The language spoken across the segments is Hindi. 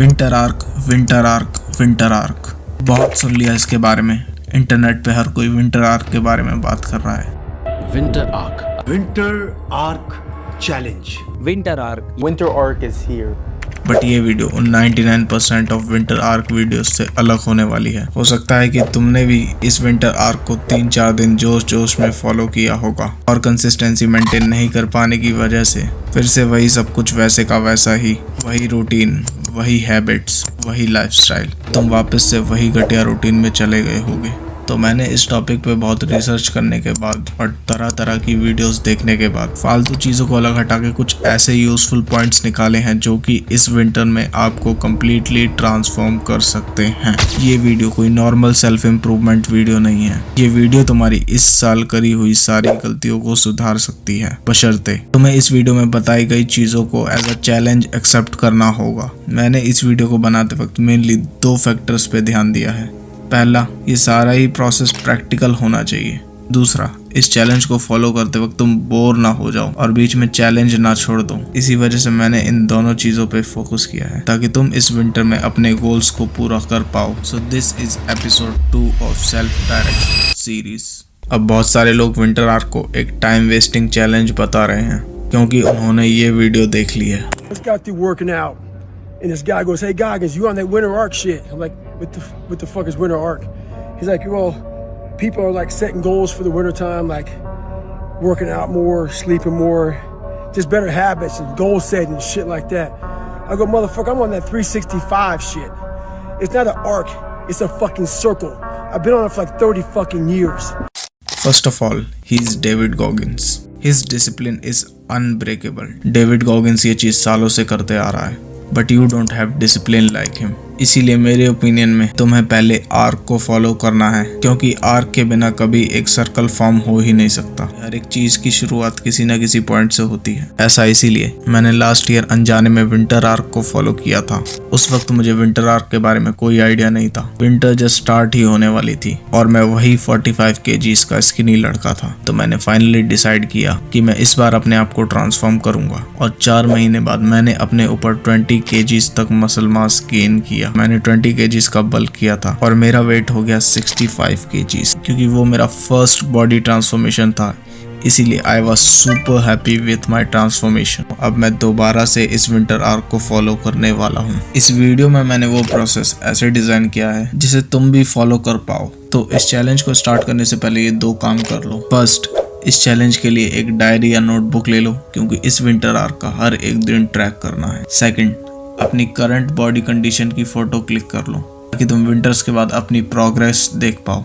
Winter arc, winter arc, winter arc. बहुत सुन लिया इसके बारे में। इंटरनेट पे हर कोई विंटर आर्क के बारे में बात कर रहा है। Winter arc challenge. Winter Arc. Winter Arc is here. But ये वीडियो उन 99% ऑफ विंटर आर्क वीडियोस से अलग होने वाली है। हो सकता है कि तुमने भी इस विंटर आर्क को 3-4 दिन जोश जोश में फॉलो किया होगा और कंसिस्टेंसी मेंटेन नहीं कर पाने की वजह से फिर से वही सब कुछ वैसे का वैसा ही, वही रूटीन, वही हैबिट्स, वही लाइफस्टाइल, तुम वापस से वही घटिया रूटीन में चले गए होगे। तो मैंने इस टॉपिक पे बहुत रिसर्च करने के बाद और तरह तरह की वीडियोस देखने के बाद फालतू चीज़ों को अलग हटा के कुछ ऐसे यूजफुल पॉइंट्स निकाले हैं जो कि इस विंटर में आपको कम्प्लीटली ट्रांसफॉर्म कर सकते हैं। ये वीडियो कोई नॉर्मल सेल्फ इम्प्रूवमेंट वीडियो नहीं है। ये वीडियो तुम्हारी इस साल करी हुई सारी गलतियों को सुधार सकती है, बशर्ते तुम्हें इस वीडियो में बताई गई चीज़ों को एज अ चैलेंज एक्सेप्ट करना होगा। मैंने इस वीडियो को बनाते वक्त मेनली 2 फैक्टर्स पे ध्यान दिया है। पहला, ये सारा ही प्रोसेस प्रैक्टिकल होना चाहिए। दूसरा, इस चैलेंज को फॉलो करते वक्त तुम बोर ना हो जाओ और बीच में चैलेंज ना छोड़ दो। इसी वजह से मैंने इन दोनों चीजों पे फोकस किया है ताकि तुम इस विंटर में अपने गोल्स को पूरा कर पाओ। So this is episode 2 of self direction series. अब बहुत सारे लोग विंटर आर्क को एक टाइम वेस्टिंग चैलेंज बता रहे हैं क्योंकि उन्होंने ये वीडियो देख ली है। And this guy goes, "Hey Goggins, you on that winter arc shit?" I'm like, what the fuck is winter arc? He's like, well, people are like setting goals for the winter time, like working out more, sleeping more, just better habits and goal setting and shit like that. I go, motherfucker, I'm on that 365 shit. It's not an arc, it's a fucking circle. I've been on it for like 30 fucking years. First of all, he's David Goggins. His discipline is unbreakable. David Goggins ये चीज सालों से करते आ रहा है। But you don't have discipline like him. इसीलिए मेरे ओपिनियन में तुम्हें पहले आर्क को फॉलो करना है क्योंकि आर्क के बिना कभी एक सर्कल फॉर्म हो ही नहीं सकता। हर एक चीज की शुरुआत किसी न किसी पॉइंट से होती है। ऐसा इसीलिए मैंने लास्ट ईयर अनजाने में विंटर आर्क को फॉलो किया था। उस वक्त मुझे विंटर आर्क के बारे में कोई आइडिया नहीं था। विंटर जस्ट स्टार्ट ही होने वाली थी और मैं वही 45 kgs का स्किनी लड़का था। तो मैंने फाइनली डिसाइड किया कि मैं इस बार अपने आप को ट्रांसफॉर्म करूंगा और 4 महीने बाद मैंने अपने ऊपर 20 kgs तक मसल मास गेन किया। मैंने 20 kgs का बल्क किया था और मेरा वेट हो गया 65 kgs क्योंकि वो मेरा फर्स्ट बॉडी ट्रांसफॉर्मेशन था। इसीलिए I was super happy with my transformation. अब मैं दोबारा से इस विंटर आर्क को फॉलो करने वाला हूँ। इस वीडियो में मैंने वो प्रोसेस ऐसे डिजाइन किया है जिसे तुम भी फॉलो कर पाओ। तो इस चैलेंज को स्टार्ट करने से पहले ये 2 काम कर लो। फर्स्ट, इस चैलेंज के लिए एक डायरी या नोटबुक ले लो क्योंकि इस विंटर आर्क का हर एक दिन ट्रैक करना है। सेकंड, अपनी करंट बॉडी कंडीशन की फोटो क्लिक कर लो ताकि तुम विंटर्स के बाद अपनी प्रोग्रेस देख पाओ।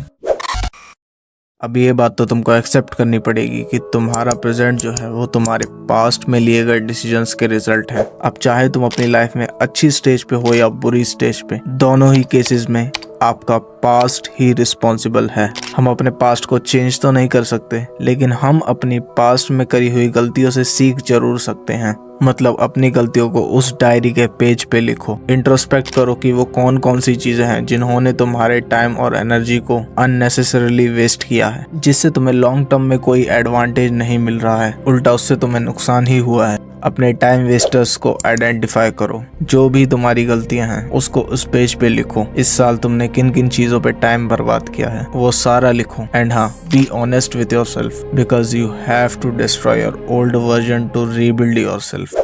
अब ये बात तो तुमको एक्सेप्ट करनी पड़ेगी कि तुम्हारा प्रेजेंट जो है वो तुम्हारे पास्ट में लिए गए डिसीजंस के रिजल्ट है। अब चाहे तुम अपनी लाइफ में अच्छी स्टेज पे हो या बुरी स्टेज पे, दोनों ही केसेस में आपका पास्ट ही रिस्पॉन्सिबल है। हम अपने पास्ट को चेंज तो नहीं कर सकते लेकिन हम अपनी पास्ट में करी हुई गलतियों से सीख जरूर सकते हैं। मतलब अपनी गलतियों को उस डायरी के पेज पे लिखो। इंट्रोस्पेक्ट करो कि वो कौन कौन सी चीजें हैं जिन्होंने तुम्हारे टाइम और एनर्जी को अननेसेसरीली वेस्ट किया है, जिससे तुम्हें लॉन्ग टर्म में कोई एडवांटेज नहीं मिल रहा है, उल्टा उससे तुम्हें नुकसान ही हुआ है। अपने टाइम वेस्टर्स को आइडेंटिफाई करो। जो भी तुम्हारी गलतियां हैं उसको उस पेज पे लिखो। इस साल तुमने किन किन चीजों पे टाइम बर्बाद किया है वो सारा लिखो। एंड हाँ, be honest with yourself because you have to destroy your old version to rebuild yourself.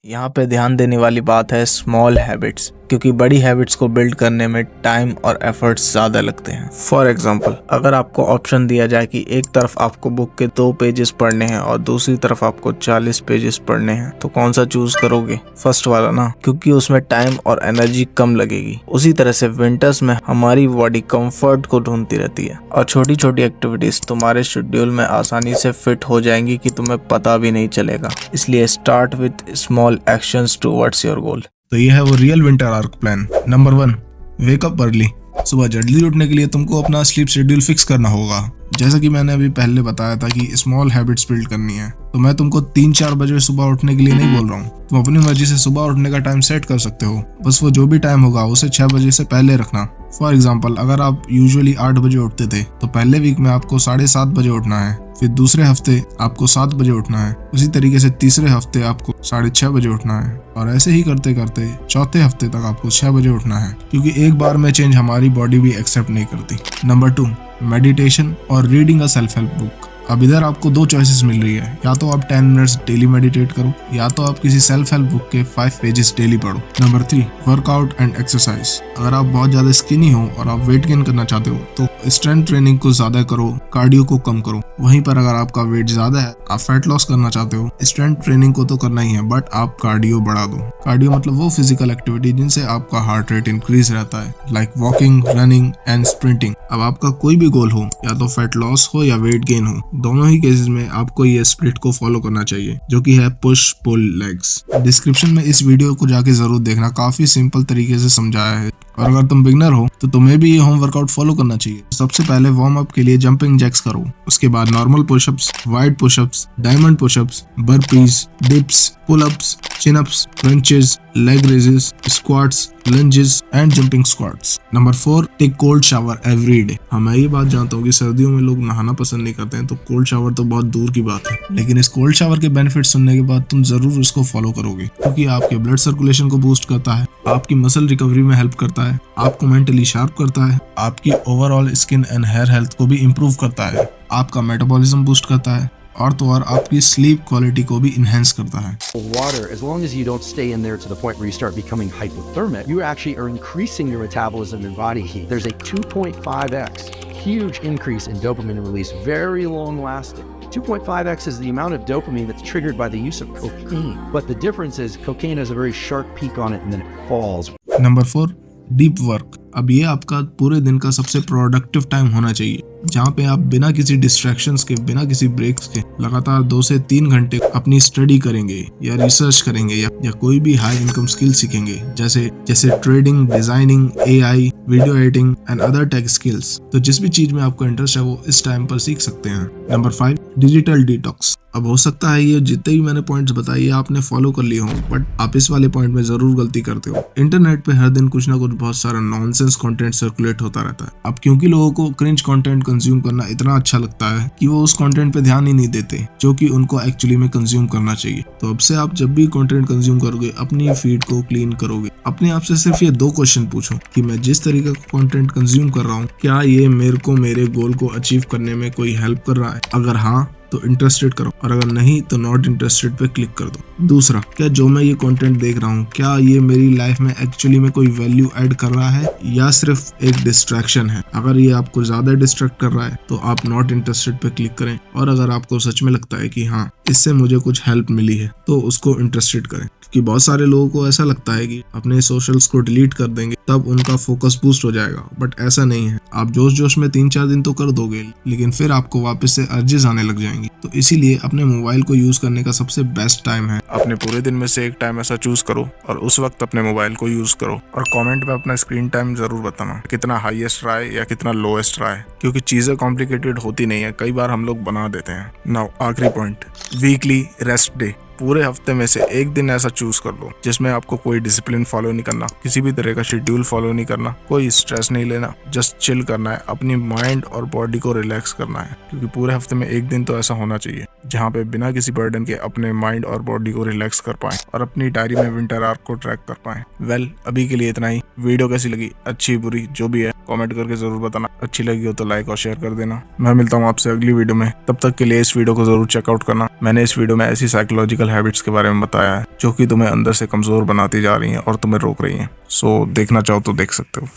यहाँ पे ध्यान देने वाली बात है स्मॉल हैबिट्स, क्योंकि बड़ी हैबिट्स को बिल्ड करने में टाइम और एफर्ट्स ज्यादा लगते हैं। फॉर एग्जाम्पल, अगर आपको ऑप्शन दिया जाए कि एक तरफ आपको बुक के 2 पेजेस पढ़ने हैं और दूसरी तरफ आपको 40 पेजेस पढ़ने हैं, तो कौन सा चूज करोगे? फर्स्ट वाला ना, क्योंकि उसमें टाइम और एनर्जी कम लगेगी। उसी तरह से विंटर्स में हमारी बॉडी कंफर्ट को ढूंढती रहती है और छोटी छोटी एक्टिविटीज तुम्हारे शेड्यूल में आसानी से फिट हो जाएंगी कि तुम्हें पता भी नहीं चलेगा। इसलिए start with small actions towards your goal. तो ये है वो real winter arc plan. Number 1, wake up early. सुबह जल्दी उठने के लिए तुमको अपना स्लीप शेड्यूल फिक्स करना होगा। जैसा कि मैंने अभी पहले बताया था कि स्मॉल हैबिट्स बिल्ड करनी है, तो मैं तुमको 3-4 बजे सुबह उठने के लिए नहीं बोल रहा हूँ। तुम अपनी मर्जी से सुबह उठने का टाइम सेट कर सकते हो, बस वो जो भी टाइम होगा उसे 6 बजे से पहले रखना। फॉर एग्जाम्पल, अगर आप यूजुअली 8 बजे उठते थे तो पहले वीक में आपको 7:30 बजे उठना है, फिर दूसरे हफ्ते आपको 7 बजे उठना है, उसी तरीके से तीसरे हफ्ते आपको 6:30 बजे उठना है, और ऐसे ही करते करते चौथे हफ्ते तक आपको 6 बजे उठना है, क्योंकि एक बार में चेंज हमारी बॉडी भी एक्सेप्ट नहीं करती। नंबर 2, मेडिटेशन और reading a self help book. अब इधर आपको 2 चॉइसेस मिल रही है, या तो आप 10 मिनट्स डेली मेडिटेट करो, या तो आप किसी सेल्फ हेल्प बुक के 5 पेजेस डेली पढ़ो। Number 3, workout and exercise. अगर आप बहुत ज्यादा स्किनी हो और आप वेट गेन करना चाहते हो तो स्ट्रेंथ ट्रेनिंग को ज्यादा करो, कार्डियो को कम करो। वहीं पर अगर आपका वेट ज्यादा है, आप फैट लॉस करना चाहते हो, स्ट्रेंथ ट्रेनिंग को तो करना ही है, बट आप कार्डियो बढ़ा दो। कार्डियो मतलब वो फिजिकल एक्टिविटी जिनसे आपका हार्ट रेट इंक्रीज रहता है, like walking, running and sprinting. अब आपका कोई भी गोल हो, या तो फैट लॉस हो या वेट गेन हो, दोनों ही केसेस में आपको ये स्प्लिट को फॉलो करना चाहिए, जो कि है पुश पुल लेग्स। डिस्क्रिप्शन में इस वीडियो को जाके जरूर देखना, काफी सिंपल तरीके से समझाया है। और अगर तुम बिगनर हो तो तुम्हें भी ये होम वर्कआउट फॉलो करना चाहिए। सबसे पहले वार्म अप के लिए जंपिंग जैक्स करो, उसके बाद normal pushups, wide pushups, diamond pushups, burpees, dips, pullups, chinups, crunches, leg raises, squats, lunges and jumping squats. Number 4, take cold shower every day. मैं ये बात जानता हूँ कि सर्दियों में लोग नहाना पसंद नहीं करते हैं, तो कोल्ड शावर तो बहुत दूर की बात है, लेकिन इस कोल्ड शावर के बेनिफिट सुनने के बाद तुम जरूर इसको फॉलो करोगे, क्योंकि आपके ब्लड सर्कुलेशन को बूस्ट करता है, आपकी मसल रिकवरी में हेल्प करता है, आपको मेंटली शार्प करता है, आपकी overall skin and hair health को भी इम्प्रूव करता है, आपका मेटाबॉलिज्म बूस्ट करता है, और तो और आपकी स्लीप क्वालिटी को भी इनहेंस करता है। Water, as long as you don't stay in there to the point where you start becoming hypothermic, you actually are increasing your metabolism and body heat. There's a 2.5x huge increase in dopamine release, very long lasting. 2.5x is the amount of dopamine that's triggered by the use of cocaine. But the difference is cocaine has a very sharp peak on it and then it falls. Number 4, deep work. अब ये आपका पूरे दिन का सबसे प्रोडक्टिव टाइम होना चाहिए, जहाँ पे आप बिना किसी डिस्ट्रैक्शंस के, बिना किसी ब्रेक्स के लगातार 2 से 3 घंटे अपनी स्टडी करेंगे या रिसर्च करेंगे या कोई भी हाई इनकम स्किल सीखेंगे, जैसे trading, designing, AI, video editing and other tech skills. तो जिस भी चीज में आपको इंटरेस्ट है वो इस टाइम पर सीख सकते हैं। Number 5, digital detox. अब हो सकता है ये जितने भी मैंने पॉइंट्स बताए आपने फॉलो कर लिए हों, बट आप इस वाले पॉइंट में जरूर गलती करते हो। इंटरनेट पे हर दिन कुछ ना कुछ बहुत सारा नॉनसेंस कंटेंट सर्कुलेट होता रहता है। अब क्योंकि लोगों को क्रिंज कंटेंट कंज्यूम करना इतना अच्छा लगता है कि वो उस कंटेंट पे ध्यान ही नहीं देते जो कि उनको एक्चुअली में कंज्यूम करना चाहिए। तो अब से आप जब भी कंटेंट कंज्यूम करोगे, अपनी फीड को क्लीन करोगे, अपने आप से सिर्फ ये 2 क्वेश्चन पूछो कि मैं जिस तरीके का कंटेंट कंज्यूम कर रहा हूँ, क्या ये मेरे को मेरे गोल को अचीव करने में कोई हेल्प कर रहा है? अगर हाँ तो इंटरेस्टेड करो, और अगर नहीं तो नॉट इंटरेस्टेड पे क्लिक कर दो। दूसरा, क्या जो मैं ये कंटेंट देख रहा हूँ, क्या ये मेरी लाइफ में एक्चुअली में कोई वैल्यू ऐड कर रहा है या सिर्फ एक डिस्ट्रैक्शन है? अगर ये आपको ज्यादा डिस्ट्रैक्ट कर रहा है तो आप नॉट इंटरेस्टेड पे क्लिक करें, और अगर आपको सच में लगता है कि हाँ इससे मुझे कुछ हेल्प मिली है तो उसको इंटरेस्टेड करें। क्योंकि बहुत सारे लोगों को ऐसा लगता है कि अपने सोशल्स को डिलीट कर देंगे तब उनका फोकस बूस्ट हो जाएगा, बट ऐसा नहीं है। आप जोश में 3-4 दिन तो कर दोगे, लेकिन फिर आपको वापस से अर्जेस आने लग जाएंगी। तो इसीलिए अपने मोबाइल को यूज करने का सबसे बेस्ट टाइम है, अपने पूरे दिन में से एक टाइम ऐसा चूज करो और उस वक्त अपने मोबाइल को यूज करो। और कमेंट में अपना स्क्रीन टाइम जरूर बताना, कितना हाईएस्ट रहा है या कितना लोएस्ट रहा है, क्योंकि चीजें कॉम्प्लिकेटेड होती नहीं है, कई बार हम लोग बना देते हैं। नाउ आखिरी पॉइंट, वीकली रेस्ट डे। पूरे हफ्ते में से एक दिन ऐसा चूज कर लो जिसमें आपको कोई डिसिप्लिन फॉलो नहीं करना, किसी भी तरह का शेड्यूल फॉलो नहीं करना, कोई स्ट्रेस नहीं लेना, जस्ट चिल करना है, अपनी माइंड और बॉडी को रिलैक्स करना है। क्योंकि पूरे हफ्ते में एक दिन तो ऐसा होना चाहिए जहाँ पे बिना किसी बर्डन के अपने माइंड और बॉडी को रिलैक्स कर पाए और अपनी डायरी में विंटर आर्क को ट्रैक कर पाए। वेल, अभी के लिए इतना ही। वीडियो कैसी लगी, अच्छी बुरी जो भी है, कमेंट करके जरूर बताना। अच्छी लगी हो तो लाइक और शेयर कर देना। मैं मिलता हूँ आपसे अगली वीडियो में, तब तक के लिए इस वीडियो को जरूर चेकआउट करना। मैंने इस वीडियो में ऐसी साइकोलॉजिकल हैबिट्स के बारे में बताया है जो कि तुम्हें अंदर से कमजोर बनाती जा रही हैं और तुम्हें रोक रही हैं। सो देखना चाहो तो देख सकते हो।